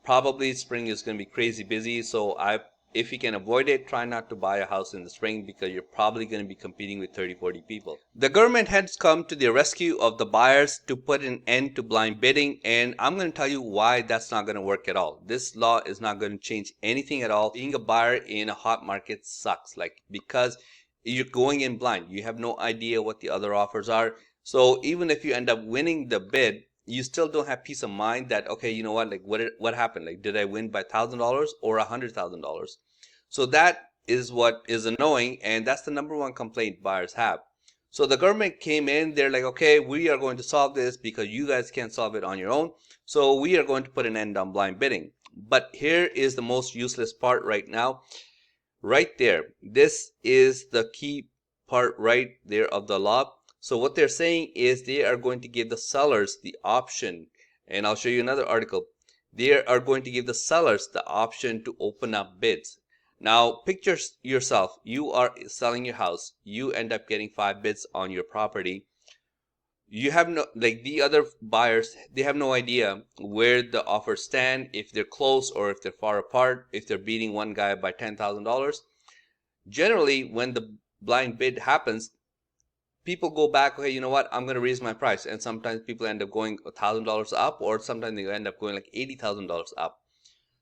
probably spring is going to be crazy busy. So if you can avoid it, try not to buy a house in the spring because you're probably going to be competing with 30-40 people. The government has come to the rescue of the buyers to put an end to blind bidding, and I'm going to tell you why that's not going to work at all. This law is not going to change anything at all. Being a buyer in a hot market sucks, because you're going in blind. You have no idea what the other offers are. So even if you end up winning the bid, you still don't have peace of mind that, okay, you know what, what happened? Did I win by $1,000 or $100,000? So that is what is annoying, and that's the number one complaint buyers have. So the government came in, they're like, okay, we are going to solve this because you guys can't solve it on your own. So we are going to put an end on blind bidding. But here is the most useless part right now. Right there. This is the key part right there of the law. So what they're saying is they are going to give the sellers the option, and I'll show you another article. They are going to give the sellers the option to open up bids. Now, picture yourself. You are selling your house. You end up getting 5 bids on your property. You have no, the other buyers, they have no idea where the offers stand, if they're close or if they're far apart, if they're beating one guy by $10,000. Generally, when the blind bid happens, people go back, okay, you know what, I'm going to raise my price. And sometimes people end up going $1,000 up, or sometimes they end up going like $80,000 up.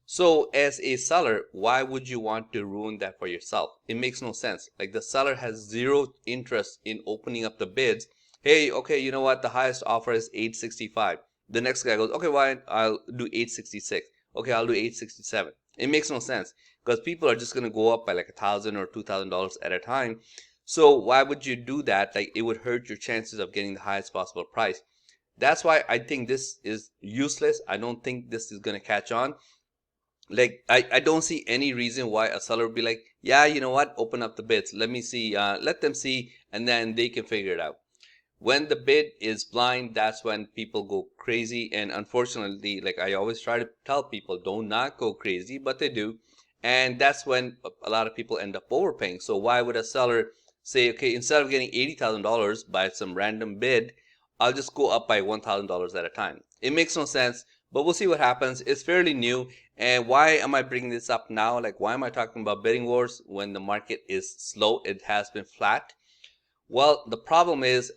So as a seller, why would you want to ruin that for yourself? It makes no sense. The seller has zero interest in opening up the bids. Hey, okay, you know what, the highest offer is $865. The next guy goes, okay, why, I'll do $866. Okay, I'll do $867. It makes no sense because people are just going to go up by like $1,000 or $2,000 at a time. So why would you do that? It would hurt your chances of getting the highest possible price. That's why I think this is useless. I don't think this is going to catch on. I don't see any reason why a seller would be like, yeah, you know what, open up the bids. Let me see, let them see, and then they can figure it out. When the bid is blind, that's when people go crazy. And unfortunately, I always try to tell people, do not go crazy, but they do. And that's when a lot of people end up overpaying. So why would a seller say, okay, instead of getting $80,000 by some random bid, I'll just go up by $1,000 at a time? It makes no sense, but we'll see what happens. It's fairly new. And why am I bringing this up now? Why am I talking about bidding wars when the market is slow? It has been flat. Well, the problem is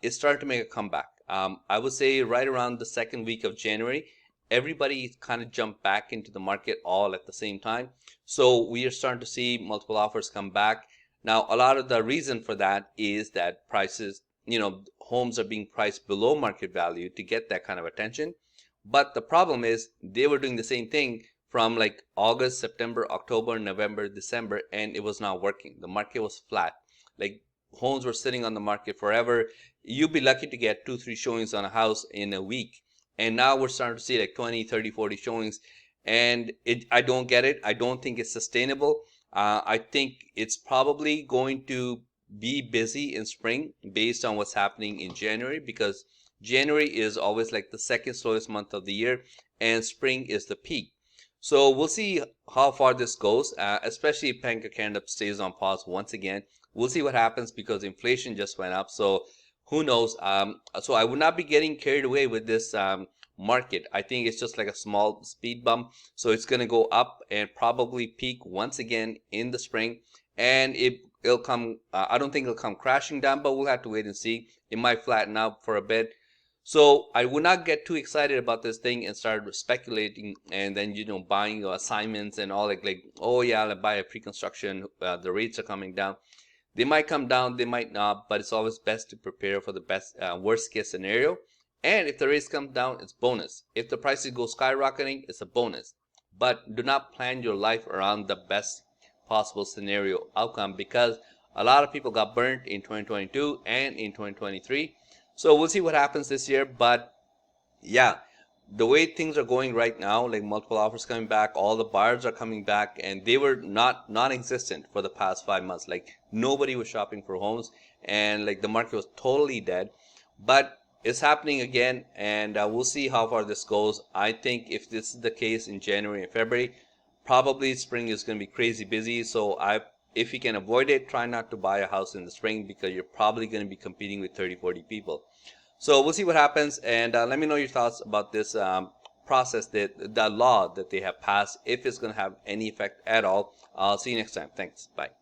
it's starting to make a comeback. I would say right around the second week of January, everybody kind of jumped back into the market all at the same time. So we are starting to see multiple offers come back. Now, a lot of the reason for that is that prices, homes are being priced below market value to get that kind of attention. But the problem is they were doing the same thing from August, September, October, November, December, and it was not working. The market was flat. Homes were sitting on the market forever. You'd be lucky to get 2-3 showings on a house in a week. And now we're starting to see 20, 30, 40 showings. And I don't get it. I don't think it's sustainable. I think it's probably going to be busy in spring based on what's happening in January, because January is always the second slowest month of the year, and spring is the peak. So we'll see how far this goes, especially if Bank of Canada stays on pause once again. We'll see what happens because inflation just went up. So who knows? So I would not be getting carried away with this market. I think it's just like a small speed bump. So it's going to go up and probably peak once again in the spring. And it'll come, I don't think it'll come crashing down, but we'll have to wait and see. It might flatten out for a bit. So I would not get too excited about this thing and start speculating and then buying assignments and all oh yeah, I'll buy a pre-construction. The rates are coming down. They might come down, they might not, but it's always best to prepare for the best worst case scenario. And if the rates come down, it's bonus. If the prices go skyrocketing, it's a bonus. But do not plan your life around the best possible scenario outcome, because a lot of people got burnt in 2022 and in 2023. So we'll see what happens this year. But yeah, the way things are going right now, multiple offers coming back, all the buyers are coming back, and they were non-existent for the past 5 months. Nobody was shopping for homes, and the market was totally dead. But it's happening again, and we'll see how far this goes. I think if this is the case in January and February, probably spring is going to be crazy busy. So if you can avoid it, try not to buy a house in the spring because you're probably going to be competing with 30-40 people. So we'll see what happens, and let me know your thoughts about this process that the law that they have passed, if it's going to have any effect at all. See you next time. Thanks. Bye.